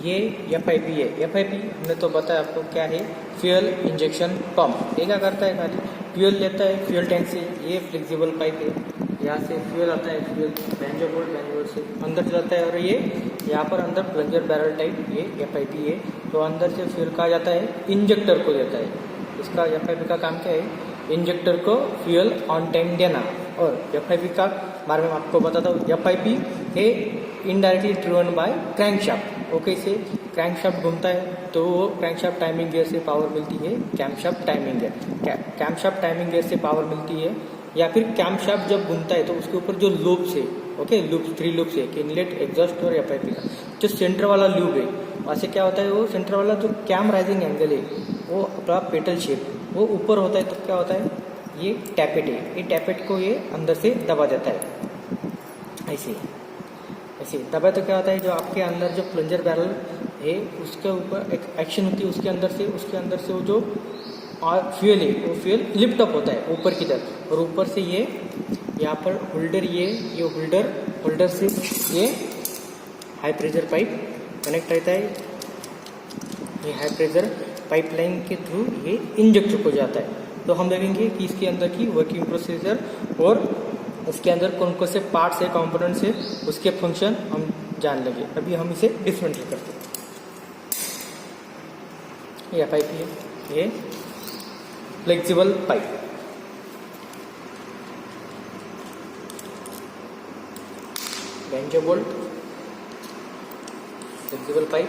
ये FIP है। FIP हमने तो बताया आपको क्या है, फ्यूल इंजेक्शन पंप। ये क्या करता है, खाली फ्यूल लेता है फ्यूल टैंक से। ये फ्लेक्सिबल पाइप है, यहाँ से फ्यूल आता है, फ्यूल बेंजो बोल्ट से अंदर चलाता है, और ये यहाँ पर अंदर प्लंजर बैरल टाइप ये FIP है। तो अंदर से फ्यूल कहा जाता है, इंजेक्टर को देता है। इसका FIP का काम क्या है, इंजेक्टर को फ्यूल ऑन टाइम देना। और FIP का बारे में आपको बताता हूँ। FIP है indirectly driven by crankshaft. Okay, से क्रैंकशाफ्ट घूमता है तो वो क्रैंकशाफ्ट टाइमिंग गियर से पावर मिलती है, camshaft timing gear. Camshaft timing gear से पावर मिलती है, या फिर कैमशाफ्ट जब घूमता है तो उसके ऊपर जो लूप्स है, ओके, लूप्स 3 लूप्स है कि इनलेट, एग्जॉस्ट और FIP का जो सेंटर वाला लूप है, वहाँ से क्या होता है, वो सेंटर वाला जो कैम राइजिंग एंगल है वो अपना पेटल शेप वो ऊपर होता है। तब क्या होता है, ये टैपेट है, ये टैपेट को ये अंदर से दबा देता है। ऐसे दबा तो क्या होता है, जो आपके अंदर जो प्लंजर बैरल है उसके ऊपर एक एक्शन होती है, उसके अंदर से वो जो फ्यूल है वो फ्यूल लिफ्ट अप होता है ऊपर की तरफ, और ऊपर से ये यहाँ पर होल्डर, ये होल्डर से ये हाई प्रेशर पाइप कनेक्ट रहता है। ये हाई प्रेशर पाइपलाइन के थ्रू ये इंजेक्टर को जाता है। तो हम देखेंगे कि इसके अंदर की वर्किंग प्रोसीजर और उसके अंदर कौन कौन से पार्ट्स है, कंपोनेंट्स है, उसके फंक्शन हम जान लेंगे। अभी हम इसे डिफरेंटली करते हैं। ये FIP है, ये flexible pipe. Banjo bolt, flexible pipe,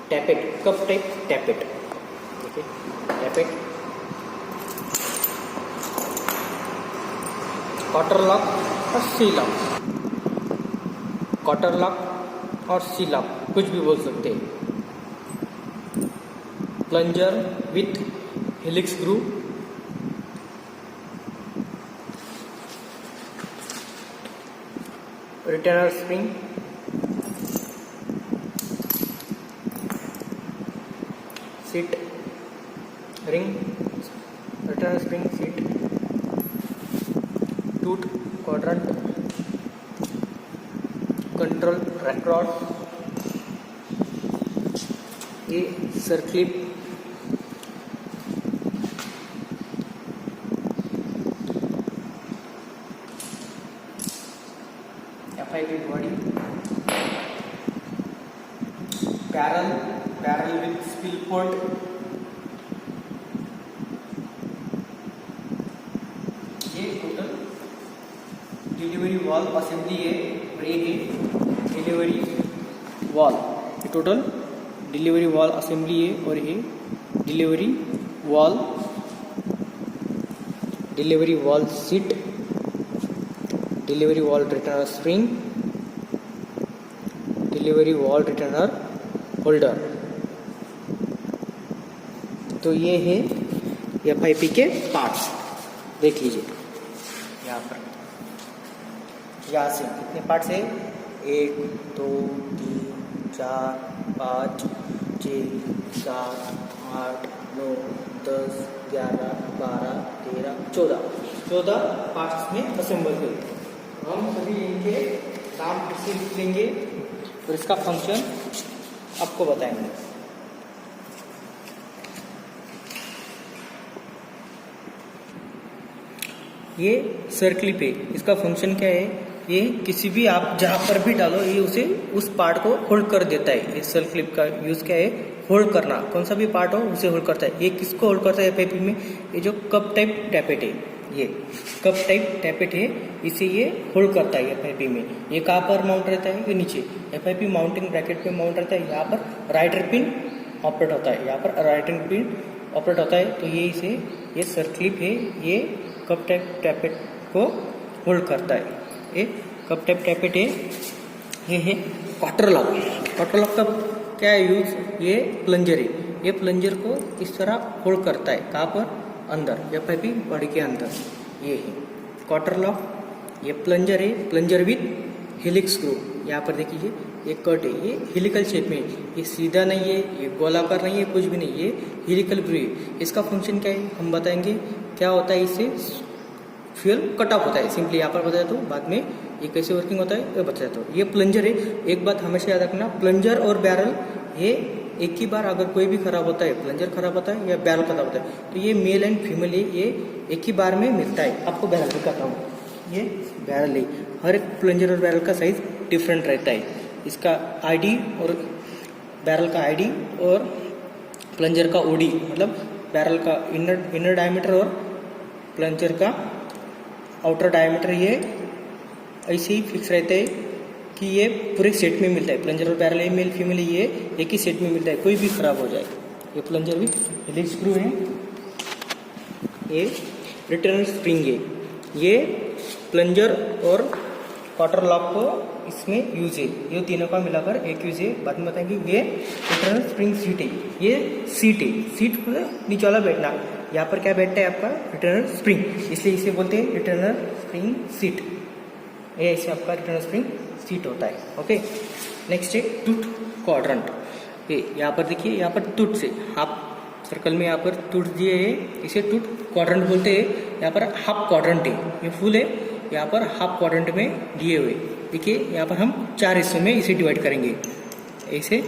tappet, cup type tappet, okay, tappet, cotter lock और सी लॉक। कॉटर लॉक और सी लॉक कुछ भी बोल सकते हैं। Plunger with helix screw, retainer spring, seat ring, retainer spring, seat, tooth quadrant, control rack, ये सर्क्लिप, FIP body, barrel with spill port, ये total delivery wall assembly है, और ये डिलीवरी वॉल, ये टोटल डिलीवरी वॉल असेंबली है, और ये delivery wall seat, delivery wall returner spring, delivery wall returner holder. तो ये है FIP के पार्ट्स। देख लीजिए यहाँ पर, यहाँ से कितने पार्ट्स है, 1 2 3 4 5 6 7 8 9 10 11 12 13 14 पार्ट्स में असेंबल हुए। हम सभी इनके नाम फिर से लिख लेंगे और इसका फंक्शन आपको बताएंगे। ये सर्क्लिप है, इसका फंक्शन क्या है, ये किसी भी आप जहाँ पर भी डालो ये उसे उस पार्ट को होल्ड कर देता है। ये सर्क्लिप का यूज क्या है, होल्ड करना, कौन सा भी पार्ट हो उसे होल्ड करता है। ये किसको होल्ड करता है FIP में, ये जो कप टाइप टैपेट है, ये कप टाइप टैपेट है, इसे ये होल्ड करता है FIP में। ये कहाँ पर माउंट रहता है, ये नीचे FIP माउंटिंग ब्रैकेट पे माउंट रहता है। यहाँ पर राइटर पिन ऑपरेट होता है, यहाँ पर राइटर पिन ऑपरेट होता है। तो ये इसे, ये सर्क्लिप है, ये कप टाइप टैपेट को होल्ड करता है। ये कप टाइप टैपेट है। ये है क्वार्टर लॉक। क्वार्टर लॉक का क्या यूज, ये प्लंजर है, ये प्लंजर को इस तरह होल्ड करता है, कहाँ पर, अंदर FIP बॉडी के अंदर। ये है क्वार्टर लॉक। ये प्लंजर है, प्लंजर विथ हेलिक्स स्क्रू। यहाँ पर देखिए ये कट है, ये हेलिकल शेप में, ये सीधा नहीं है, ये गोलाकार नहीं है, कुछ भी नहीं, ये हेलिकल ब्रू है। इसका फंक्शन क्या है हम बताएंगे। क्या होता है, इससे फ्यूल कट ऑफ होता है, सिंपली यहाँ पर बताया तो बाद में ये कैसे वर्किंग होता है ये बताता हूँ। ये प्लंजर है, एक बात हमेशा याद रखना, प्लंजर और बैरल ये एक ही बार अगर कोई भी खराब होता है, प्लंजर खराब होता है या बैरल खराब होता है, तो ये मेल एंड फीमेल ये एक ही बार में मिलता है। आपको बैरल दिखाता हूँ, ये बैरल है, हर एक प्लंजर और बैरल का साइज डिफरेंट रहता है। इसका आईडी और बैरल का आईडी और प्लंजर का ओडी, मतलब बैरल का इनर डायमीटर और प्लंजर का आउटर डायमीटर ये ऐसे ही फिक्स रहते हैं कि ये पूरे सेट में मिलता है। प्लंजर और बैरल ये मेल फीमेल ये एक ही सेट में मिलता है, कोई भी खराब हो जाए। ये प्लंजर भी हेलिक्स स्क्रू है, ये रिटर्न स्प्रिंग है, ये प्लंजर और क्वार्टर लॉक को इसमें यूज है। ये तीनों का मिलाकर एक यूज है, बाद में बताएंगे। ये रिटर्न स्प्रिंग सीट है, ये सीट है, सीट नीचे वाला बैठना, यहाँ पर क्या बैठता है आपका रिटर्न स्प्रिंग, इसलिए इसे बोलते हैं रिटर्न स्प्रिंग सीट। ये ऐसे आपका रिटर्न स्प्रिंग सीट होता है। ओके, नेक्स्ट है टूथ क्वाड्रेंट। ये यहाँ पर देखिए, यहाँ पर टूथ से हाफ सर्कल में यहाँ पर टूथ दिए है, इसे टूथ क्वाड्रेंट बोलते हैं। यहाँ पर हाफ क्वाड्रेंट है, ये फुल है, यहाँ पर हाफ क्वाड्रेंट में दिए हुए। देखिए यहाँ पर हम 4 हिस्सों में इसे डिवाइड करेंगे, ऐसे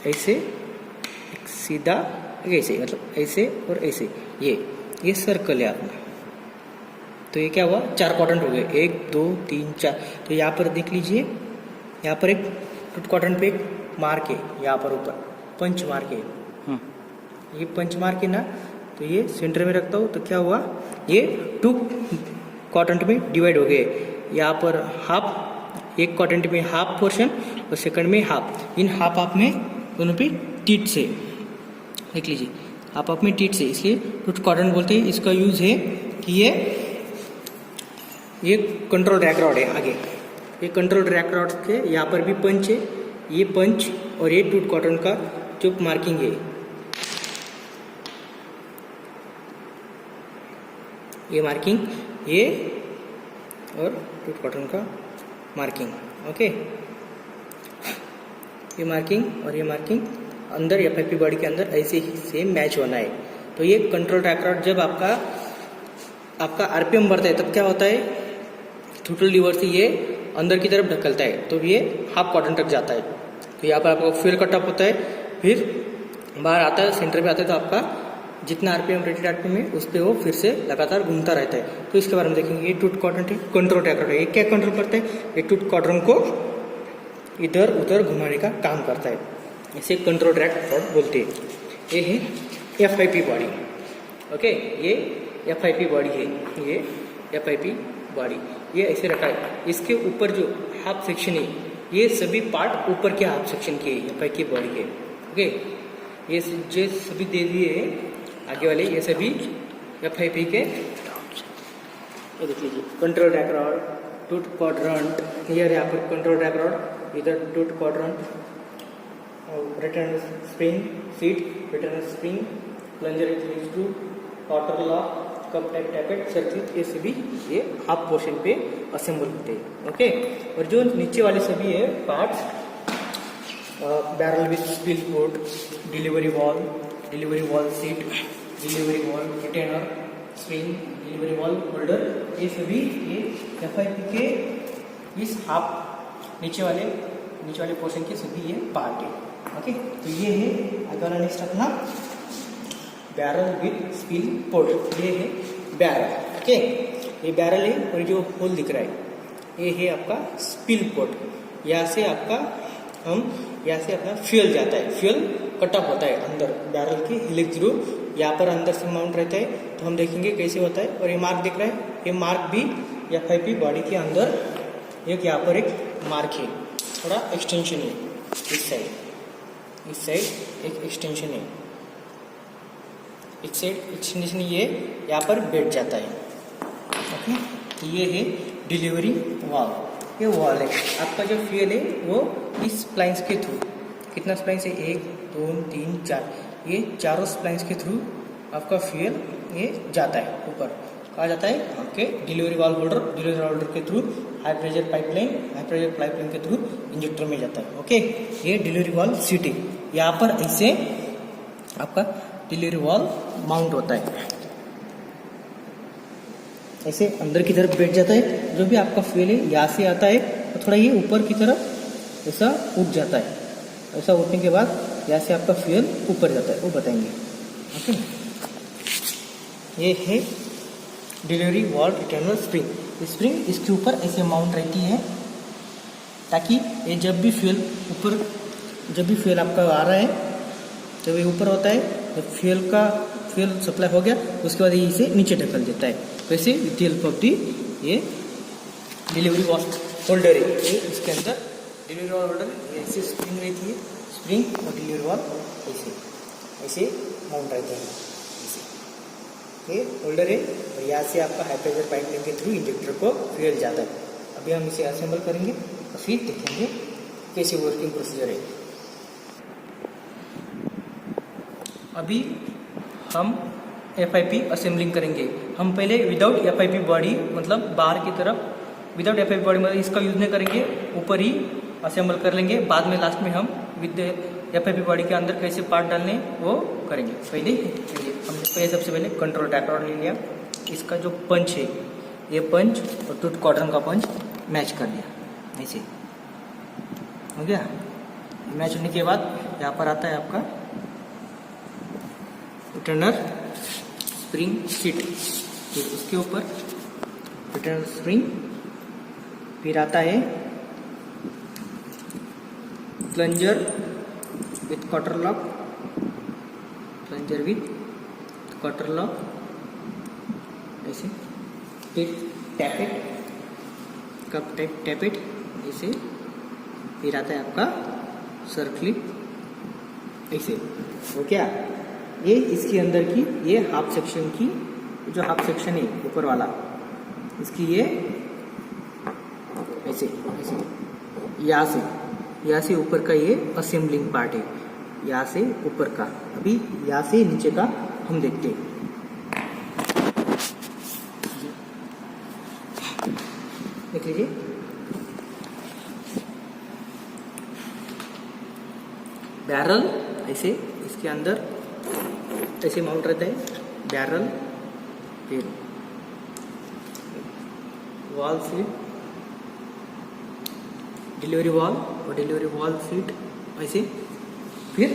ऐसे सीधा ऐसे, मतलब ऐसे और ऐसे, ये सर्कल है आपका। तो ये क्या हुआ, 4 क्वाड्रेंट हो गए, 1 2 3 4। तो यहाँ पर देख लीजिए, यहाँ पर एक टूथ क्वाड्रेंट पे एक मार्क है, यहाँ पर ऊपर पंच मार्क है, ये पंच मार्क है ना, तो ये सेंटर में रखता हूँ तो क्या हुआ, ये 2 क्वाड्रेंट में डिवाइड हो गए। यहाँ पर हाफ, एक क्वाड्रेंट में हाफ पोर्शन और सेकंड में हाफ, इन हाफ में दोनों पे टीट से देख लीजिए, हाफ में टीट से, इसलिए टूथ क्वाड्रेंट बोलते हैं। इसका यूज है कि ये कंट्रोल रैक रॉड है आगे, ये कंट्रोल रैक रॉड के यहाँ पर भी पंच है, ये पंच और ये टूथ क्वाड्रेंट का जो मार्किंग है, ये मार्किंग, ये और टूथ क्वाड्रेंट का मार्किंग। ओके, ये मार्किंग और ये मार्किंग अंदर एफआईपी बॉडी के अंदर ऐसे ही सेम मैच होना है। तो ये कंट्रोल रैक रॉड जब आपका आरपीएम बढ़ता है तब क्या होता है, थ्रोटल लीवर से ये अंदर की तरफ ढकलता है, तो ये हाफ क्वाड्रेंट तक जाता है। तो यहाँ पर आपका फ्यूल कट ऑफ होता है, फिर बाहर आता है, सेंटर पे आता है, तो आपका जितना आरपीएम रेटेड आरपीएम है उस पर वो फिर से लगातार घूमता रहता है। तो इसके बारे में देखेंगे। ये टूथ क्वाड्रेंट है, कंट्रोल रैक रॉड है, ये क्या कंट्रोल करता है, ये टूथ क्वाड्रेंट को इधर उधर घुमाने का काम करता है, इसे कंट्रोल रैक रॉड बोलते हैं। ये है एफआईपी बॉडी। ओके, ये एफआईपी बॉडी है, ये एफआईपी बॉडी, ये ऐसे रखा है। इसके ऊपर जो हाफ सेक्शन है, ये सभी पार्ट ऊपर के हाफ सेक्शन के एफआईपी बॉडी के। ओके, ये जो सभी दे दिए आगे वाले, ये सभी एफआईपी के। ये देख लीजिए, control rack rod, tooth quadrant, clear है यहाँ पर कंट्रोल रैक रॉड, इधर tooth quadrant, return spring seat, return spring, plunger screw, quarter lock, cup type tappet circuit, ये सभी ये हाफ पोर्शन पे असेंबल होते हैं। ओके, और जो नीचे वाले सभी है parts, barrel with spill port, delivery wall seat, delivery wall retainer spring, delivery wall holder, ये सभी ये एफआईपी के इस हाफ नीचे वाले पोर्शन के सभी ये पार्ट है। ओके, तो ये है आगे वाला नेक्स्ट अपना बैरल विथ स्पिल पोर्ट, ये है बैरल। ओके, ये बैरल है और जो होल दिख रहा है ये है आपका स्पिल पोर्ट। यहाँ से अपना फ्यूल जाता है, फ्यूल कट ऑफ होता है अंदर बैरल के हेलिक्स थ्रू, यहाँ पर अंदर से माउंट रहता है। तो हम देखेंगे कैसे होता है। और ये मार्क दिख रहा है, ये मार्क भी एफआईपी बॉडी के अंदर एक यहाँ पर एक मार्क है, थोड़ा एक्सटेंशन है, इस साइड एक एक्सटेंशन है, इस साइड एक्सटेंशन ये यहाँ पर बैठ जाता है। ओके, तो ये है डिलीवरी वाल्व। ये वॉल है आपका, जो फ्यूल है वो इस स्प्लाइंस के थ्रू, कितना स्प्लाइंस है, 1 2 3 4, ये चारों स्प्लाइंस के थ्रू आपका फ्यूल ये जाता है ऊपर। कहा जाता है आपके डिलीवरी वाल्व होल्डर के थ्रू, हाई प्रेशर पाइपलाइन के थ्रू इंजेक्टर में जाता है। ओके, ये डिलीवरी वाल्व सीटिंग, यहाँ पर ऐसे आपका डिलीवरी वाल्व माउंट होता है। ऐसे अंदर की तरफ बैठ जाता है। जो भी आपका फ्यूल है यहाँ से आता है तो थोड़ा ये ऊपर की तरफ ऐसा उठ जाता है। ऐसा उठने के बाद यहाँ से आपका फ्यूल ऊपर जाता है, वो बताएंगे। ओके, ये है delivery valve returner spring. Spring इसके ऊपर ऐसे माउंट रहती है ताकि ये जब भी फ्यूल आपका आ रहा है, जब ये ऊपर होता है तो फ्यूल सप्लाई हो गया, उसके बाद ये इसे नीचे ढकल देता है। वैसे विथ हेल्प ऑफ दी ये डिलीवरी होल्डर है, ये इसके अंदर डिलीवरी वाल्व होल्डर ऐसे स्प्रिंग रहती है, स्प्रिंग और डिलीवरी वाल्व ऐसे माउंट रहता है। ये होल्डर है और यहाँ से आपका हाई प्रेशर पाइप के थ्रू इंजेक्टर को फ्यूल जाता है। अभी हम इसे असेंबल करेंगे और फिर देखेंगे कैसे वर्किंग प्रोसीजर है। अभी हम FIP असेंबलिंग करेंगे। हम पहले विदाउट FIP बॉडी मतलब बाहर की तरफ विदाउट FIP बॉडी मतलब इसका यूज नहीं करेंगे, ऊपर ही असेंबल कर लेंगे। बाद में लास्ट में हम विद FIP बॉडी के अंदर कैसे पार्ट डालने वो करेंगे। पहले हमने सबसे पहले कंट्रोल टैपर ले लिया। इसका जो पंच है ये पंच और टूथ क्वाड्रेंट का पंच मैच कर दिया, ऐसे हो गया। मैच होने के बाद यहाँ पर आता है आपका रिटर्नर स्प्रिंग सीट, फिर उसके ऊपर रिटर्नर स्प्रिंग, फिर आता है plunger with quarter lock, plunger with quarter lock ऐसे, फिर टैपेट कप टैपेट ऐसे, फिर आता है आपका सर्कलिप ऐसे। हो क्या, ये इसके अंदर की ये हाफ सेक्शन की जो हाफ सेक्शन है ऊपर वाला, इसकी ये ऐसे ऐसे यहाँ से ऊपर का ये असेंबलिंग पार्ट है, यहाँ से ऊपर का। अभी यहाँ से नीचे का हम देखते हैं। देख लीजिए, बैरल ऐसे इसके अंदर ऐसे माउंट रहता है, बैरल, फिर वॉल सीट, डिलीवरी वॉल और डिलीवरी वॉल सीट ऐसे, फिर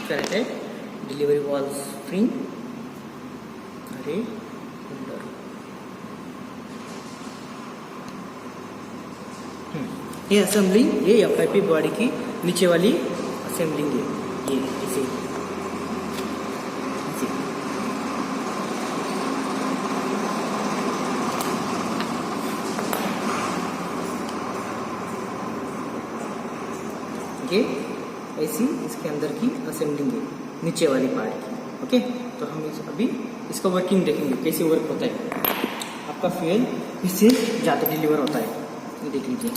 क्या रहता है डिलीवरी वॉल स्प्रिंग, अरे होल्डर। ये असेंबलिंग ये FIP बॉडी की नीचे वाली असेंबलिंग है, ये ऐसे ये ऐसी इसके अंदर की असेंबलिंग है नीचे वाली पार्ट की। ओके, तो हम अभी इसका वर्किंग देखेंगे कैसे वर्क होता है। आपका फ्यूल इससे ज़्यादा डिलीवर होता है, ये देख लीजिए।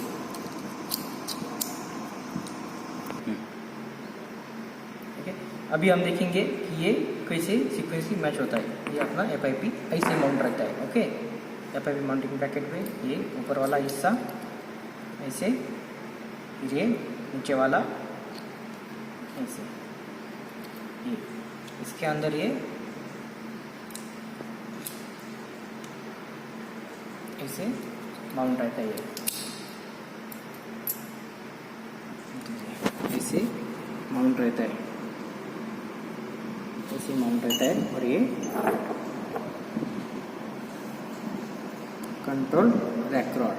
ओके, अभी हम देखेंगे कि ये कैसे सीक्वेंसली मैच होता है। ये अपना FIP ऐसे माउंट रहता है। ओके, FIP माउंटिंग ब्रैकेट में ये ऊपर वाला हिस्सा ऐसे, फिर ये नीचे वाला ऐसे, ये इसके अंदर ये ऐसे माउंट रहता है, ये ऐसे माउंट रहता है, ऐसे माउंट रहता है। और ये कंट्रोल रैक रॉड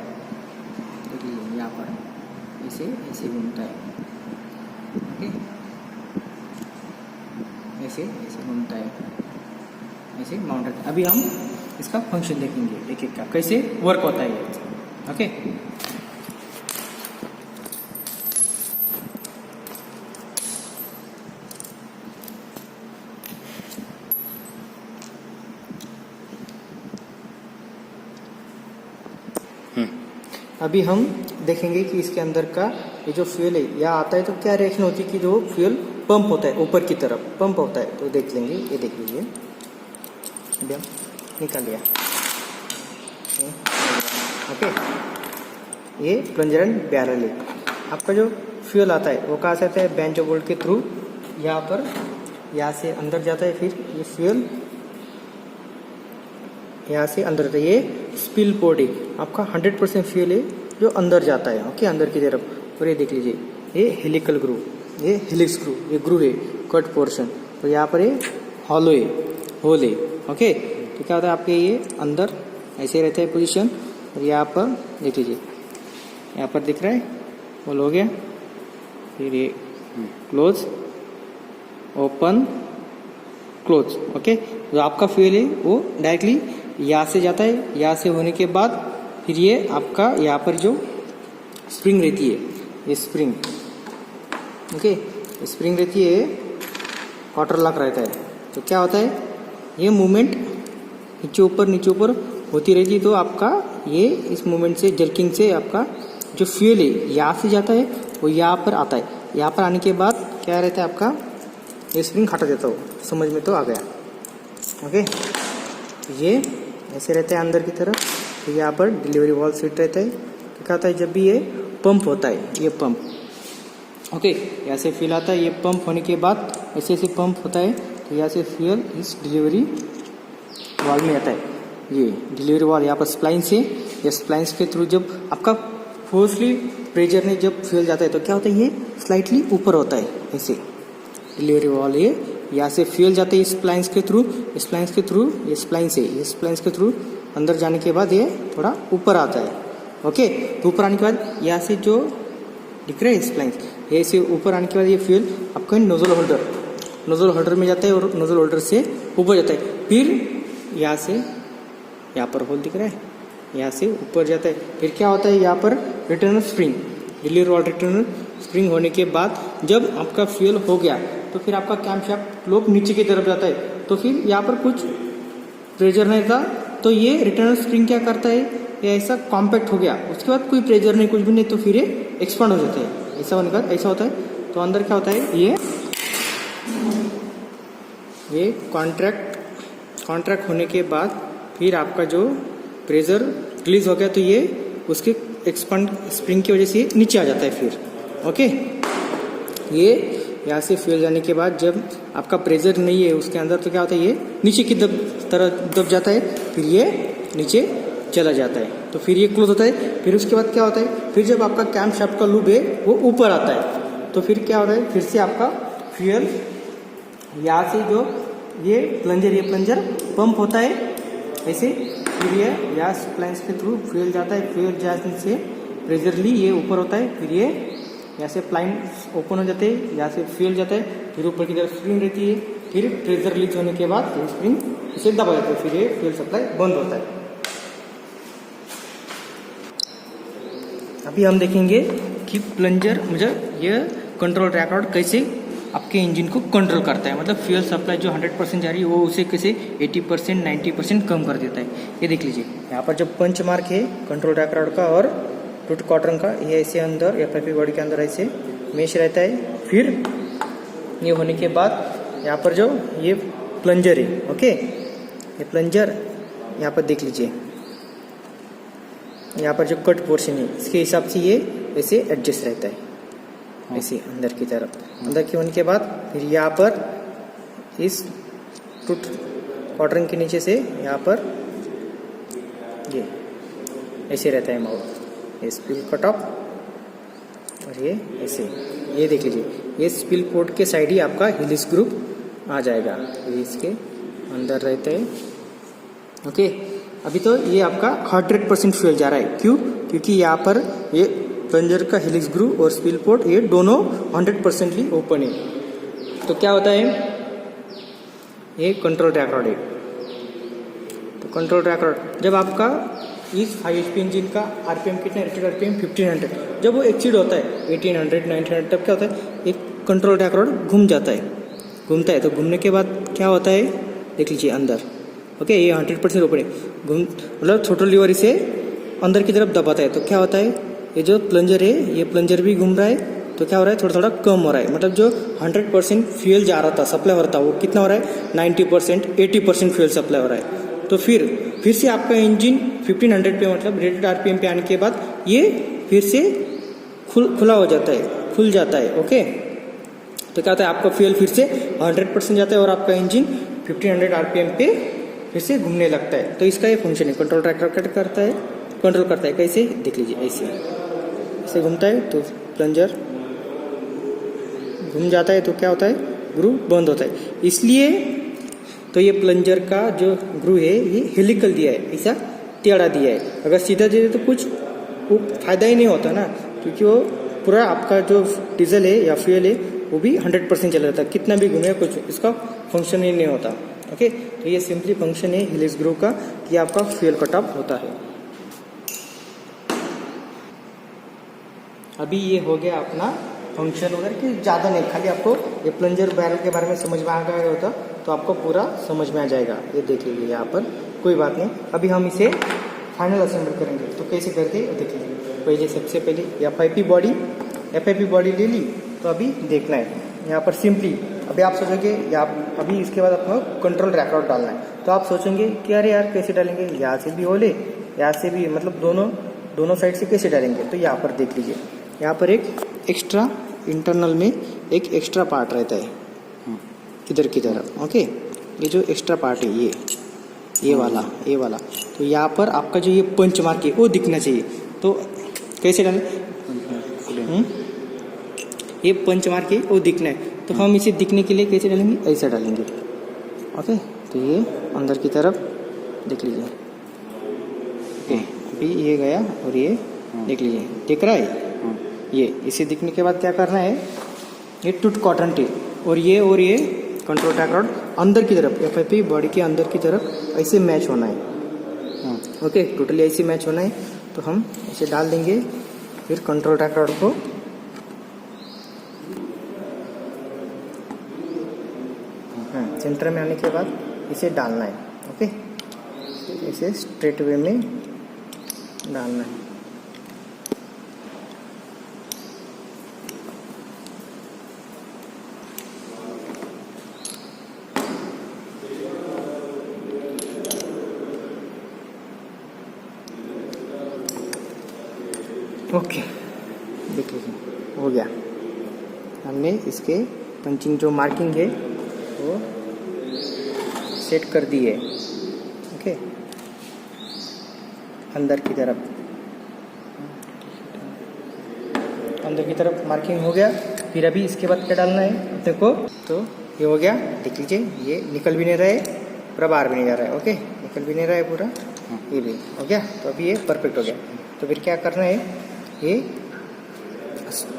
देखिए यहाँ पर ऐसे ऐसे घूमता है। ओके, ऐसे ऐसे घूमता है, ऐसे माउंट रहता है। अभी हम इसका फंक्शन देखेंगे एक एक का कैसे वर्क होता है ये। ओके, अभी हम देखेंगे कि इसके अंदर का ये जो फ्यूल है यहाँ आता है तो क्या रिएक्शन होती है कि जो फ्यूल पंप होता है ऊपर की तरफ पंप होता है, तो देख लेंगे। ये देख लीजिए, अभी हम निकाल लिया। ओके, ये प्लंजर एंड बैरल है। आपका जो फ्यूल आता है वो कहाँ से आता है, बेंचो बोल्ट के थ्रू यहाँ पर यहाँ से अंदर जाता है, फिर ये फ्यूल यहाँ से अंदर जाता है। ये स्पिल पोर्ट है आपका, 100% फ्यूल है जो अंदर जाता है, ओके, अंदर की तरफ। और ये देख लीजिए, ये हेलिकल ग्रूव, ये हेलिक्स ग्रूव, ये ग्रूव है कट पोर्शन। और यहाँ पर ये हॉलो है, होल है, ओके। तो क्या होता है आपके ये अंदर ऐसे रहता है पोजीशन। और यहाँ पर देख लीजिए, यहाँ पर दिख रहा है होल हो गया, फिर ये क्लोज, ओपन, क्लोज, ओके। जो आपका फ्यूल है वो डायरेक्टली यहाँ से जाता है, यहाँ से होने के बाद फिर ये आपका यहाँ पर जो स्प्रिंग रहती है, ये स्प्रिंग, ओके, स्प्रिंग रहती है, क्वार्टर लॉक रहता है। तो क्या होता है, ये मूवमेंट नीचे ऊपर होती रहती है। तो आपका ये इस मूवमेंट से, जर्किंग से आपका जो फ्यूल है यहाँ से जाता है वो यहाँ पर आता है। यहाँ पर आने के बाद क्या रहता है आपका, ये स्प्रिंग हटा देता हो, समझ में तो आ गया, ओके। ये ऐसे रहता है अंदर की तरफ। तो यहाँ पर डिलीवरी वॉल्व फिट रहता है। तो क्या होता है, जब भी ये पंप होता है, ये पंप, ओके, यहाँ से फ्यूल आता है, ये पंप होने के बाद ऐसे ऐसे पंप होता है। तो यहाँ से फ्यूल इस डिलीवरी वॉल्व में आता है। ये डिलीवरी वॉल्व यहाँ पर स्प्लाइन से, या स्प्लाइंस के थ्रू जब आपका फोर्सली प्रेशर में जब फ्यूल जाता है तो क्या होता है, ये स्लाइटली ऊपर होता है ऐसे डिलीवरी वॉल्व। ये यहाँ से फ्यूल जाता है स्प्लाइंस के थ्रू, स्प्लाइंस के थ्रू, ये स्प्लाइंस है, ये स्प्लाइंस के थ्रू अंदर जाने के बाद ये थोड़ा ऊपर आता है, ओके। तो ऊपर आने के बाद यहाँ से जो दिख रहा है स्प्लाइंस, ये से ऊपर आने के बाद ये फ्यूल आपका नोजल होल्डर में जाता है, और नोजल होल्डर से ऊपर जाता है। फिर यहाँ से, यहाँ पर होल दिख रहा है, यहाँ से ऊपर जाता है। फिर क्या होता है, यहाँ पर returner spring, delivery valve returner spring होने के बाद जब आपका फ्यूल हो गया तो फिर आपका कैमशाफ्ट लोब नीचे की तरफ जाता है। तो फिर यहाँ पर कुछ प्रेशर नहीं था, तो ये रिटर्नर स्प्रिंग क्या करता है, ये ऐसा कॉम्पैक्ट हो गया, उसके बाद कोई प्रेशर नहीं, कुछ भी नहीं, तो फिर ये एक्सपांड हो जाता है। ऐसा होने के बाद ऐसा होता है। तो अंदर क्या होता है, ये कॉन्ट्रैक्ट होने के बाद फिर आपका जो प्रेशर रिलीज हो गया, तो ये उसके एक्सपांड स्प्रिंग की वजह से नीचे आ जाता है फिर, ओके। ये यहाँ से फ्यूल जाने के बाद जब आपका प्रेशर नहीं है उसके अंदर, तो क्या होता है, ये नीचे की तरह दब जाता है, फिर ये नीचे चला जाता है। तो फिर ये क्लोज होता है। फिर उसके बाद क्या होता है, फिर जब आपका कैम शाफ्ट का लूब है वो ऊपर आता है, तो फिर क्या होता है, फिर से आपका फ्यूल यहाँ से जो ये प्लंजर पंप होता है ऐसे, फिर ये यहाँ स्प्लाइंस के थ्रू फ्यूल जाता है, फ्यूल जाने से प्रेशरली ये ऊपर होता है, फिर ये यहाँ से प्लाइन ओपन हो जाते हैं, यहाँ से फ्यूल जाता है, फिर ऊपर की तरफ स्प्रिंग रहती है, फिर प्रेशर रिलीज होने के बाद ये स्प्रिंग इसे दबा जाता है, फिर ये फ्यूल सप्लाई बंद होता है। अभी हम देखेंगे कि प्लंजर मतलब ये कंट्रोल ट्रैक रॉड कैसे आपके इंजन को कंट्रोल करता है, मतलब फ्यूल सप्लाई जो 100% जा रही है वो उसे कैसे 80% 90% कम कर देता है। ये देख लीजिए, यहाँ पर जब पंच मार्क है कंट्रोल ट्रैक रॉड का और टूट क्वार्टर का, ये ऐसे अंदर FIP बॉडी के अंदर ऐसे मेश रहता है। फिर ये होने के बाद यहाँ पर जो ये प्लंजर है, ओके, ये प्लंजर यहाँ पर देख लीजिए, यहाँ पर जो कट पोर्शन है इसके हिसाब से ये ऐसे एडजस्ट रहता है, ऐसे अंदर की तरफ। अंदर की होने के बाद फिर यहाँ पर इस टूट क्वार्टरिंग के नीचे से यहाँ पर ये ऐसे रहता है माउथ, ये स्पिल कट ऑफ, और ये ऐसे, ये देख लीजिए, ये स्पिल पोर्ट के साइड ही आपका हिलिस ग्रुप आ जाएगा, ये इसके अंदर रहता है, ओके। अभी तो ये आपका 100% फ्यूल जा रहा है, क्यों, क्योंकि यहाँ पर ये प्लंजर का हेलिक्स ग्रूव और स्पिल पोर्ट ये दोनों 100% ओपन है। तो क्या होता है, ये कंट्रोल ट्रैक रॉड है। तो कंट्रोल ट्रैक रॉड जब आपका इस 5 HP इंजन का RPM कितना, रेटेड RPM 1500, जब वो एक्सीड होता है 1800 1900, तब क्या होता है, एक कंट्रोल ट्रैक रॉड घूमता है। तो घूमने के बाद क्या होता है, देख लीजिए अंदर, ओके, ये 100% ओपन है, मतलब छोटा लीवर इसे अंदर की तरफ दबाता है। तो क्या होता है, ये जो प्लंजर है ये प्लंजर भी घूम रहा है, तो क्या हो रहा है, थोड़ा थोड़ा कम हो रहा है, मतलब जो 100% फ्यूल जा रहा था, सप्लाई हो रहा था, वो कितना हो रहा है, 90% 80% फ्यूल सप्लाई हो रहा है। तो फिर से आपका इंजन 1500 पे, मतलब रेटेड RPM पे आने के बाद ये फिर से खुला हो जाता है, खुल जाता है, ओके। तो क्या होता है, आपका फ्यूल फिर से 100% जाता है और आपका इंजन 1500 आरपीएम पे फिर से घूमने लगता है। तो इसका ये फंक्शन है, कंट्रोल ट्रैक्टर कट करता है, कंट्रोल करता है। कैसे देख लीजिए, ऐसे घूमता है तो प्लंजर घूम जाता है, तो क्या होता है, ग्रू बंद होता है। इसलिए तो ये प्लंजर का जो ग्रू है ये हेलिकल दिया है, ऐसा टेढ़ा दिया है। अगर सीधा दे दे तो कुछ वो फायदा ही नहीं होता ना, क्योंकि वो पूरा आपका जो डीजल है या फ्यूल है वो भी 100% चला जाता है, कितना भी घूमे कुछ इसका फंक्शन ही नहीं होता। ओके, तो ये सिंपली फंक्शन है हेलिक्स ग्रू का कि आपका फ्यूल कट ऑफ होता है। अभी ये हो गया अपना फंक्शन वगैरह, कि ज़्यादा नहीं, खाली आपको ये प्लंजर बैरल के बारे में समझ में आ गया होता तो आपको पूरा समझ में आ जाएगा। ये देख लीजिए यहाँ पर, कोई बात नहीं। अभी हम इसे फाइनल असेंबल करेंगे, तो कैसे करके देख लीजिए। पहले सबसे पहले FIP बॉडी ले ली, तो अभी देखना है यहाँ पर सिंपली। अभी आप सोचोगे अभी इसके बाद आपको कंट्रोल रैकआउट डालना है, तो आप सोचेंगे कि अरे यार कैसे डालेंगे, यहाँ से भी होले यहाँ से भी, मतलब दोनों साइड से कैसे डालेंगे। तो यहाँ पर देख लीजिए, यहाँ पर एक एक्स्ट्रा इंटरनल में एक एक्स्ट्रा पार्ट रहता है इधर की तरफ। ओके, ये जो एक्स्ट्रा पार्ट है ये वाला, तो यहाँ पर आपका जो ये पंच मार्क है वो दिखना चाहिए। तो कैसे डालें, ये पंच मार्क है वो दिखना है, तो हम इसे दिखने के लिए कैसे डालेंगे, ऐसा डालेंगे। ओके, तो ये अंदर की तरफ देख लीजिए। ओके, अभी ये गया और ये देख लीजिए, दिख रहा है ये। इसे दिखने के बाद क्या करना है, ये टूट कॉटन टेप और ये कंट्रोल ट्रैक अंदर की तरफ FIP बॉडी के अंदर की तरफ ऐसे मैच होना है। ओके, टोटली ऐसे मैच होना है। तो हम इसे डाल देंगे, फिर कंट्रोल ट्रैक रॉड को सेंटर में आने के बाद इसे डालना है। ओके, इसे स्ट्रेट वे में डालना है। ओके, देख लीजिए हो गया। हमने इसके पंचिंग जो मार्किंग है वो सेट कर दी है। ओके, अंदर की तरफ मार्किंग हो गया। फिर अभी इसके बाद क्या डालना है अपने को, तो ये हो गया, देख लीजिए ये निकल भी नहीं रहा है, पूरा बाहर भी नहीं जा रहा है। ओके, निकल भी नहीं रहा है पूरा, ये भी हो गया। तो अभी ये परफेक्ट हो गया। तो फिर क्या करना है, ये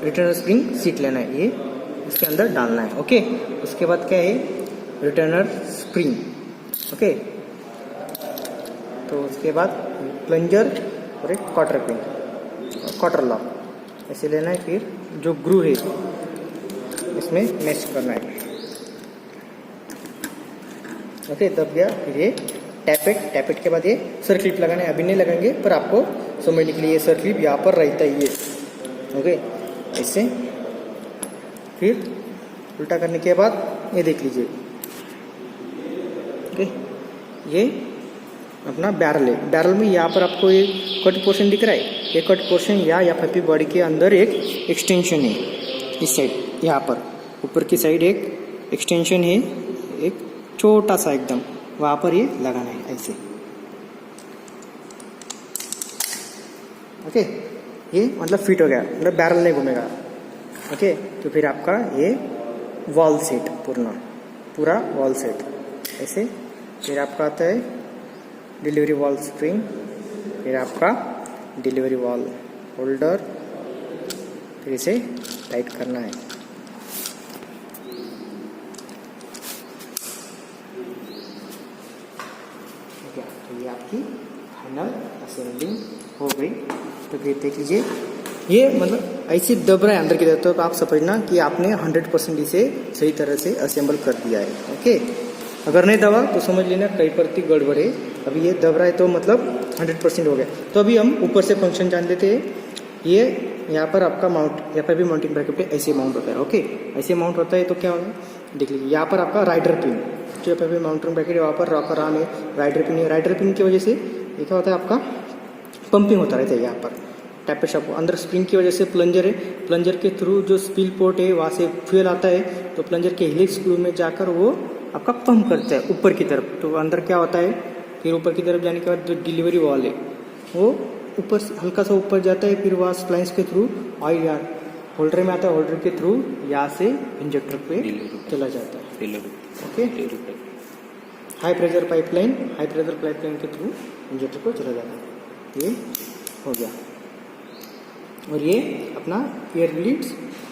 रिटर्नर स्प्रिंग सीट लेना है, ये इसके अंदर डालना है। ओके, उसके बाद क्या है, रिटर्नर स्प्रिंग। ओके, तो उसके बाद प्लंजर और एक क्वार्टर लॉक ऐसे लेना है। फिर जो ग्रू है इसमें मैच करना है। ओके, तब गया। फिर ये टैपेट के बाद ये सर क्लिप लगाना है, अभी नहीं लगाएंगे पर आपको समझने के लिए। ये सर क्लिप यहाँ पर रहता है ये। ओके, ऐसे फिर उल्टा करने के बाद ये देख लीजिए। ओके, ये अपना बैरल है। बैरल में यहाँ पर आपको ये कट पोर्शन दिख रहा है, ये कट पोर्शन या FIP बॉडी के अंदर एक एक्सटेंशन है। इस साइड यहाँ पर ऊपर की साइड एक एक्सटेंशन है, एक छोटा सा एकदम, वहाँ पर ये लगाना है ऐसे। ओके, ये मतलब फिट हो गया, मतलब बैरल नहीं घूमेगा। ओके, तो फिर आपका ये वॉल सेट पूरा वॉल सेट ऐसे। फिर आपका आता है डिलीवरी वॉल स्प्रिंग, फिर आपका डिलीवरी वॉल होल्डर, फिर इसे टाइट करना है। ठीक है, तो ये आपकी फाइनल असेंबलिंग हो गई। तो फिर देख लीजिए, ये मतलब ऐसे दब रहा है अंदर की तरफ, तो आप समझना कि आपने 100% इसे सही तरह से असेंबल कर दिया है। ओके, अगर नहीं दबा तो समझ लेना कहीं पर गड़बड़ है। अभी ये दब रहा है तो मतलब 100% हो गया। तो अभी हम ऊपर से फंक्शन जान लेते हैं। ये यहाँ पर आपका FIP माउंटिंग ब्रैकेट पे ऐसे माउंट होता है। ओके, ऐसे माउंट होता है तो क्या होगा, देख लीजिए यहाँ पर आपका राइडर पिन, जो FIP माउंटिंग ब्रैकेट है वहाँ पर रॉकर आर्म है, राइडर पिन है। राइडर पिन की वजह से ये क्या होता है, आपका पंपिंग होता रहता है यहाँ पर। टैप शाफ्ट अंदर स्प्रिंग की वजह से प्लंजर है, प्लंजर के थ्रू जो स्पिल पोर्ट है वहाँ से फ्यूल आता है, तो प्लंजर के हेलिक्स स्क्रू में जाकर वो आपका पंप करता है ऊपर की तरफ। तो अंदर क्या होता है, फिर ऊपर की तरफ जाने के बाद जो डिलीवरी वॉल है वो ऊपर हल्का सा ऊपर जाता है, फिर वहाँ स्प्लाइंस के थ्रू ऑयल यार होल्डर में आता है, होल्डर के थ्रू यहाँ से इंजेक्टर पे चला जाता है। ओके, हाई प्रेशर पाइपलाइन के थ्रू इंजेक्टर को चला जाता है। ये हो गया। और ये अपना एयर रिलीज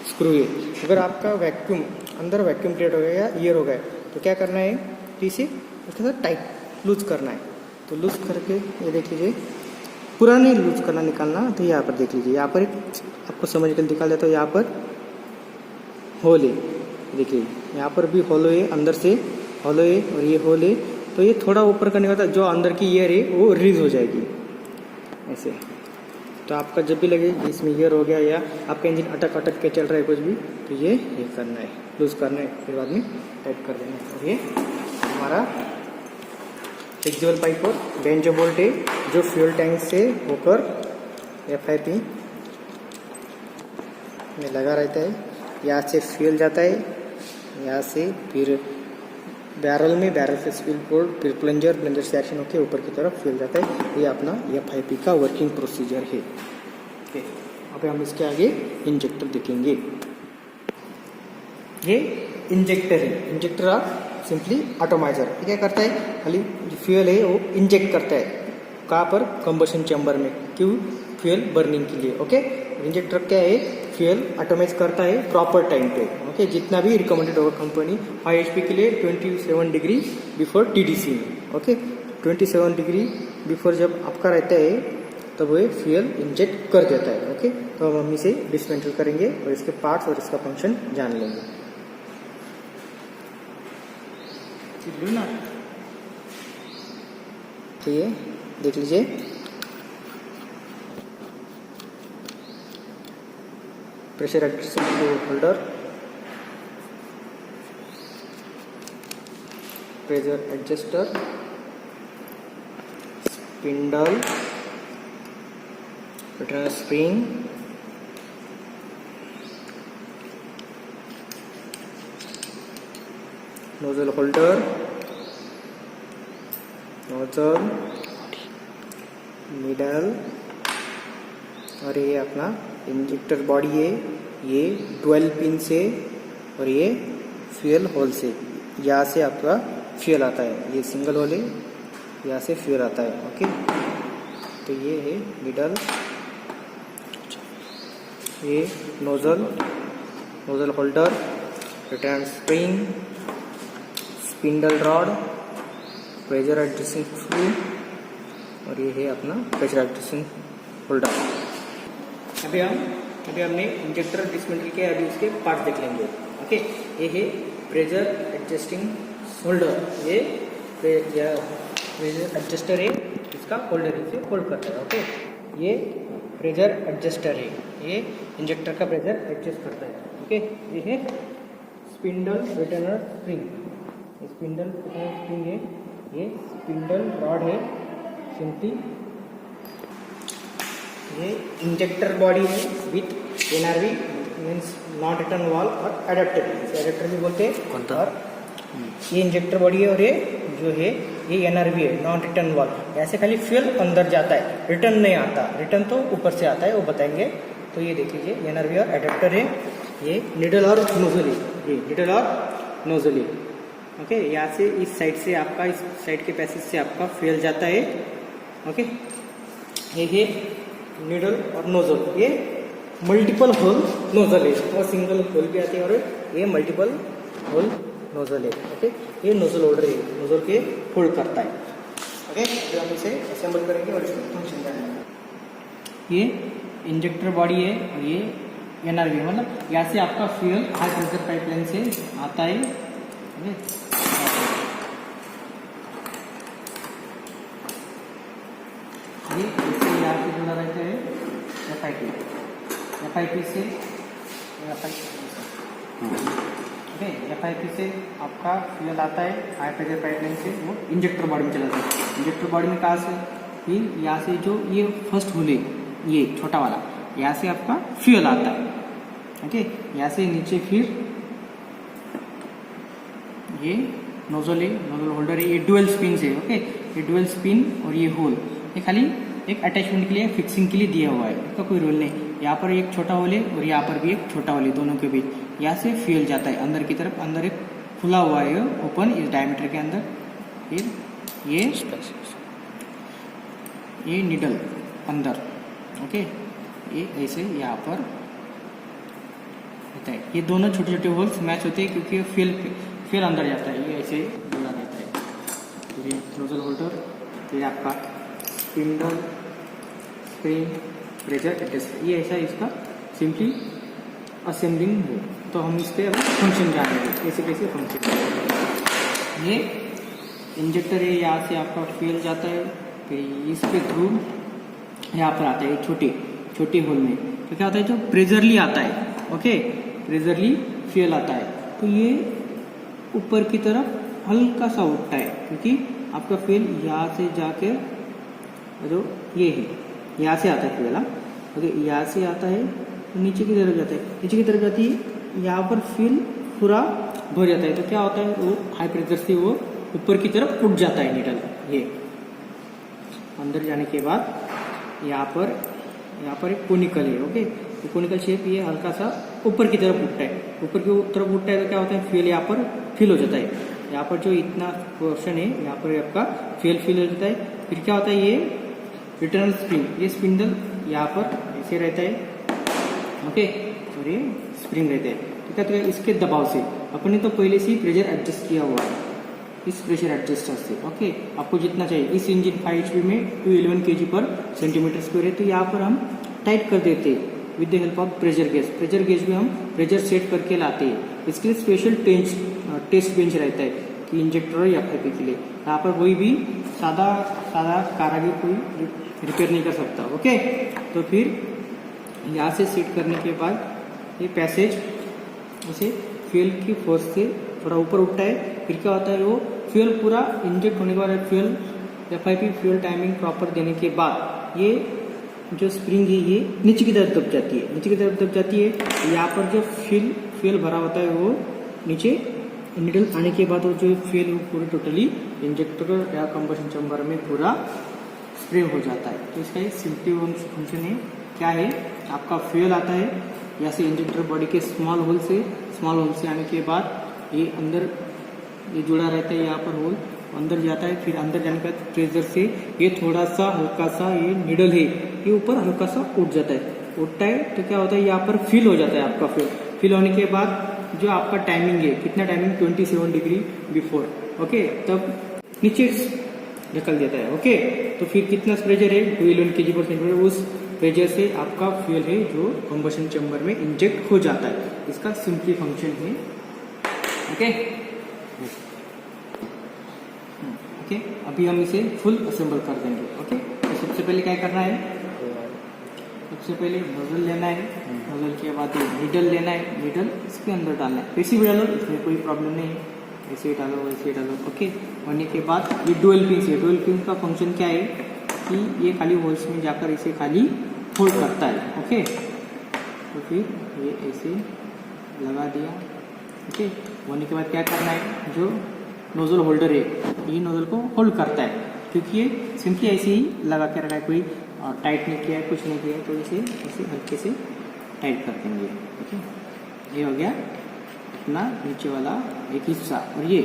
स्क्रू है। अगर आपका वैक्यूम अंदर वैक्यूम क्रिएट हो गया या ईयर हो गया तो क्या करना है, इसे उसके साथ टाइट लूज करना है। तो लूज करके ये देख लीजिए, पूरा नहीं लूज करना, निकालना। तो यहाँ पर देख लीजिए, यहाँ पर आपको समझ कर निकाल देता हूँ। यहाँ पर होल है, देखिए यहाँ पर भी होल है, अंदर से होल है और ये होल है। तो ये थोड़ा ऊपर करने का जो अंदर की ईयर है वो रिलीज हो जाएगी ऐसे। तो आपका जब भी लगे इसमें ईयर हो गया या आपका इंजन अटक के चल रहा है कुछ भी, तो ये करना है, लूज करना है, फिर बाद में टाइट कर देना है। और ये हमारा फ्लेक्सिबल पाइप और बेंजो बोल्ट है जो फ्यूल टैंक से होकर FIP में लगा रहता है। यहाँ से फ्यूल जाता है, यहाँ से फिर बैरल में, बैरल से स्पिल पोर्ट, फिर प्लंजर से एक्शन होकर ऊपर की तरफ फ्यूल जाता है। ये अपना FIP का वर्किंग प्रोसीजर है। ओके, अब हम इसके आगे इंजेक्टर देखेंगे। ये इंजेक्टर है, इंजेक्टर आप सिंपली ऑटोमाइजर। ये क्या करता है, खाली जो फ्यूल है वो इंजेक्ट करता है। कहाँ पर, कंबशन चैम्बर में, क्यों, फ्यूल बर्निंग के लिए। ओके, इंजेक्टर क्या है, फ्यूल ऑटोमाइज करता है प्रॉपर टाइम पे। ओके, जितना भी रिकमेंडेड होगा कंपनी 5 HP के लिए 27 डिग्री बिफोर TDC में। ओके, 27 डिग्री बिफोर जब आपका रहता है तब वो फ्यूल इंजेक्ट कर देता है। ओके, तो अब हम इसे डिसमेंटल करेंगे और इसके पार्ट्स और इसका फंक्शन जान लेंगे। तो ये देख लीजिए, pressure adjustment holder, pressure adjuster, spindle, return spring, nozzle holder, nozzle, middle, और ये अपना इंजेक्टर बॉडी है, ये 12 पिन से और ये फ्यूल होल से, यहाँ से आपका फ्यूल आता है। ये सिंगल होल है, यहाँ से फ्यूल आता है। ओके, तो ये है मिडल, ये nozzle, nozzle holder, return spring, spindle rod, pressure adjusting screw, और ये है अपना प्रेशर एडजस्टिंग होल्डर। अभी हमने इंजेक्टर डिसमेंटल किया, अभी उसके पार्ट देख लेंगे। ओके, ये है प्रेशर एडजस्टिंग होल्डर, ये प्रेशर एडजस्टर है, इसका होल्डर इसे होल्ड करता है। ओके, ये प्रेशर एडजस्टर है, ये इंजेक्टर का प्रेशर एडजस्ट करता है। ओके, ये है spindle returner spring, spindle returner spring है, ये स्पिंडल रॉड है सिंपली। ये इंजेक्टर बॉडी है with NRV means non return wall और एडेप्टर, इसे एडेप्टर भी बोलते हैं। और ये इंजेक्टर बॉडी है और ये जो है ये NRV है, नॉन रिटर्न वॉल। ऐसे खाली फ्यूल अंदर जाता है, रिटर्न नहीं आता, रिटर्न तो ऊपर से आता है, वो बताएंगे। तो ये देख लीजिए NRV और एडेप्टर है, ये निडल और नोजल है, ये निडल और नोजल है। ओके, यहाँ से इस साइड से आपका, इस साइड के पैसेज से आपका फ्यूल जाता है। ओके, ये है निडल और नोजल, ये मल्टीपल होल नोजल है, और सिंगल होल भी आते हैं और ये मल्टीपल होल नोजल है। ओके, ये नोजल होल्डर है, नोजल के होल्ड करता है। ओके, तो हम इसे असेंबल करेंगे और इसका फंक्शन जानेंगे। ये इंजेक्टर बॉडी है और ये NRV, मतलब यहाँ से आपका फ्यूल हाई प्रेशर पाइपलाइन से आता है। ओके, ये इससे यहाँ से जुड़ा रहता है FIP से, ओके, FIP से आपका फ्यूल आता है हाई प्रेशर पाइपलाइन से, वो इंजेक्टर बॉडी में चला जाता है। इंजेक्टर बॉडी में कहाँ से, फिर यहाँ से जो ये फर्स्ट होल है, ये छोटा वाला, यहाँ से आपका फ्यूल आता है। ओके, यहाँ से नीचे फिर ये नोजल है, नोजल होल्डर है, ये डुअल स्पिन है। ओके, ये डुअल स्पिन और ये होल, ये खाली एक अटैचमेंट के लिए, फिक्सिंग के लिए दिया हुआ है, इसका कोई रोल नहीं। यहाँ पर एक छोटा होल है और यहाँ पर भी एक छोटा होल है, दोनों के बीच यहाँ से फ्यूल जाता है अंदर की तरफ। अंदर एक खुला हुआ है ओपन इस डायमीटर के अंदर। फिर ये निडल अंदर। ओके, ये ऐसे यहाँ पर होता है। ये दोनों छोटे छोटे होल्स मैच होते हैं क्योंकि फ्यूल अंदर जाता है, ये ऐसे जुड़ा रहता है। ये नोजल होल्डर, ये आपका स्पिंडल, स्प्रिंग, प्रेशर एडजस्ट, ये ऐसा इसका सिंपली असेंबलिंग है। तो हम इसके अब फंक्शन जानेंगे कैसे कैसे फंक्शन। ये इंजेक्टर है, यहाँ से आपका फ्यूल जाता है, फिर इसके थ्रू यहाँ पर आता है छोटे होल में। तो क्या होता है, जो प्रेजरली आता है, ओके, प्रेजरली फ्यूल आता है, तो ये ऊपर की तरफ हल्का सा उठता है क्योंकि आपका फ्यूल यहाँ से जाकर जो ये है यहाँ से आता है फ्यूल। ओके, यहाँ से आता है तो नीचे की तरफ जाता है, नीचे की तरफ जाती है, यहाँ पर फ्यूल पूरा भर जाता है। तो क्या होता है, वो हाई प्रेशर से वो ऊपर की तरफ उठ जाता है निडल। ये अंदर जाने के बाद यहाँ पर एक कोनिकल है। ओके, तो कोनिकल शेप ये हल्का सा ऊपर की तरफ उठता है, ऊपर की तरफ उठता है तो क्या होता है, फ्यूल यहाँ पर फिल हो जाता है। यहाँ पर जो इतना पोर्शन है यहाँ पर आपका फ्यूल फिल हो जाता है। फिर क्या होता है, ये रिटर्नल स्प्रिंग, ये स्पिंडल यहाँ पर ऐसे रहता है। ओके, और ये स्प्रिंग रहता है। तो क्या होता है, इसके दबाव से अपने तो पहले से ही प्रेशर एडजस्ट किया हुआ है इस प्रेशर एडजस्टर से। ओके, आपको जितना चाहिए। इस इंजन 5 HP में 211 kg पर सेंटीमीटर स्क्वायर है, तो यहाँ पर हम टाइट कर देते हैं with the help of pressure gauge. Pressure gauge में हम प्रेशर सेट करके लाते हैं। इसके लिए स्पेशल टेस्ट बेंच रहता है कि इंजेक्टर या FIP के लिए। यहाँ पर कोई भी सादा कारागिर कोई रिपेयर नहीं कर सकता। ओके, तो फिर यहाँ से सेट करने के बाद ये पैसेज उसे फ्यूल की फोर्स से थोड़ा ऊपर उठता है। फिर क्या होता है, वो फ्यूल पूरा इंजेक्ट होने के बाद fuel FIP fuel timing proper देने के बाद ये जो स्प्रिंग है ये नीचे की तरफ दब जाती है, नीचे की तरफ दब जाती है। यहाँ पर जो फ्यूल भरा होता है वो नीचे निडल आने के बाद वो जो फ्यूल पूरी टोटली इंजेक्टर या कंबशन चैम्बर में पूरा स्प्रे हो जाता है। तो इसका एक सिंपली फंक्शन है। क्या है, आपका फ्यूल आता है यहाँ से इंजेक्टर बॉडी के स्मॉल होल से आने के बाद ये अंदर ये जुड़ा रहता है, यहाँ पर होल अंदर जाता है। फिर अंदर जाने के बाद प्रेशर से ये थोड़ा सा हल्का सा ये निडल है ये ऊपर हल्का सा उठ जाता है, उठता है तो क्या होता है, यहाँ पर फिल हो जाता है आपका फ्यूल। फिल होने के बाद जो आपका टाइमिंग है, कितना टाइमिंग, 27 डिग्री बिफोर। ओके, तब नीचे निकल देता है। ओके, तो फिर कितना प्रेशर है, 211 kg पर सेंटीमीटर, उस प्रेशर से आपका फ्यूल है जो कंबशन चैम्बर में इंजेक्ट हो जाता है। इसका सिंपली फंक्शन है। ओके, अभी हम इसे फुल असेंबल कर देंगे। ओके, तो सबसे पहले क्या करना है, सबसे पहले नोजल लेना है, नोजल के बाद नीडल लेना है, नीडल इसके अंदर डालना है। वैसे भी डालो, इसमें कोई प्रॉब्लम नहीं है, ऐसे ही डालो वैसे ही डालो। ओके, होने के बाद ये डुअल पिन है, डुअल पिन का फंक्शन क्या है कि ये खाली होल्स में जाकर इसे खाली होल्ड करता है। ओके, तो फिर ये ऐसे लगा दिया। ओके, होने के बाद क्या करना है, जो नोजल होल्डर है ये नोजल को होल्ड करता है क्योंकि ये सिंपली ऐसे ही लगा के रखा है, कोई टाइट नहीं किया है, कुछ नहीं किया है, तो इसे ऐसे हल्के से टाइट कर देंगे। ओके, ये हो गया अपना नीचे वाला एक हिस्सा। और ये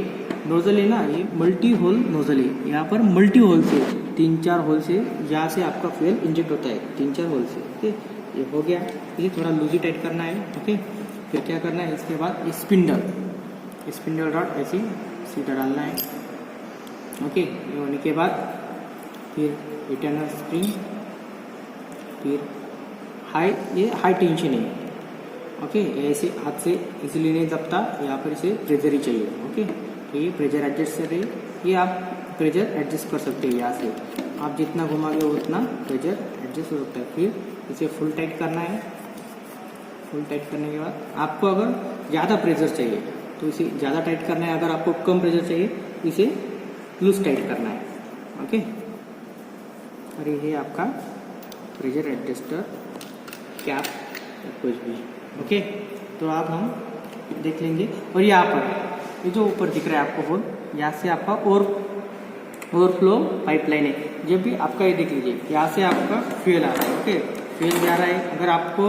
नोजल है ना, ये मल्टी होल नोजल है, यहाँ पर मल्टी होल से 3-4 होल से यहाँ से आपका फ्यूल इंजेक्ट होता है, 3-4 होल से। ओके, ये हो गया। ये थोड़ा लूजी टाइट करना है। ओके, फिर क्या करना है, इसके बाद स्पिंडल रॉड ऐसे सीधा डालना है। ओके, ये होने के बाद फिर रिटर्नर स्प्रिंग, फिर ये हाई टेंशन है। ओके, ऐसे हाथ से इजीली नहीं दबता, यहाँ पर इसे प्रेशर ही चाहिए। ओके, तो ये प्रेशर एडजस्टर है, ये आप प्रेशर एडजस्ट कर सकते हैं। यहाँ से आप जितना घुमाओगे उतना प्रेशर एडजस्ट हो सकता है। फिर इसे फुल टाइट करना है। फुल टाइट करने के बाद आपको अगर ज़्यादा प्रेशर चाहिए तो इसे ज़्यादा टाइट करना है, अगर आपको कम प्रेशर चाहिए तो इसे लूज टाइट करना है। ओके, और ये आपका प्रेशर एडजस्टर, कैप, कुछ भी। ओके, तो अब हम देख लेंगे। और यहाँ पर ये जो ऊपर दिख रहा है आपको होल, यहाँ से आपका ओवरफ्लो पाइपलाइन है। जब भी आपका ये देख लीजिए, यहाँ से आपका फ्यूल आ रहा है। ओके, फ्यूल जा रहा है। अगर आपको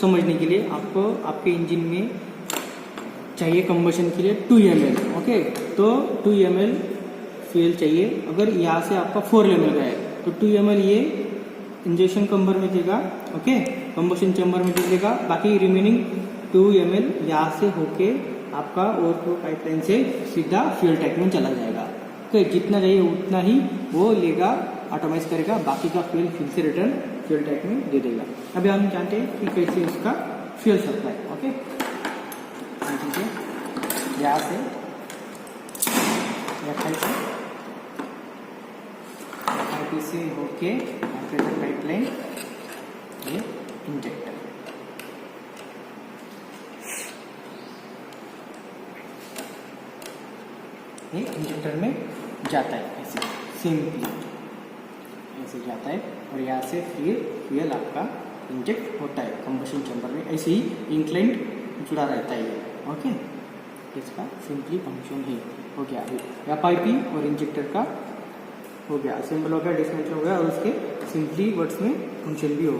समझने के लिए आपको आपके इंजन में चाहिए कंबशन के लिए 2 ml। ओके, तो 2 ml फ्यूल चाहिए। अगर यहाँ से आपका 4 ml का है तो 2 ml ये इंजेक्शन चैम्बर में देगा। ओके, कंबशन चैम्बर में देगा। बाकी रिमेनिंग 2 ml यहाँ से होके आपका ओवरफ्लो पाइपलाइन से सीधा फ्यूल टैंक में चला जाएगा। ओके, जितना चाहिए उतना ही वो लेगा, ऑटोमाइज करेगा, बाकी का फ्यूल फिर से रिटर्न फ्यूल टैंक में दे देगा। अभी हम जानते हैं कि कैसे उसका फ्यूल सप्लाई। ओके, ठीक है, यहाँ से FIP से होके पाइपलाइन ये इंजेक्टर, ये इंजेक्टर में जाता है। ऐसे सिंपली ऐसे जाता है और यहाँ से फिर फ्यूल आपका इंजेक्ट होता है कंबशन चैम्बर में। ऐसे ही इंक्लाइंड जुड़ा रहता है ये। ओके, इसका सिंपली फंक्शन है। हो गया FIP और इंजेक्टर का हो गया, असेंबल हो गया, डिसमेंटल हो गया और उसके सिंपली वर्ड्स में फंक्शन भी हो गया।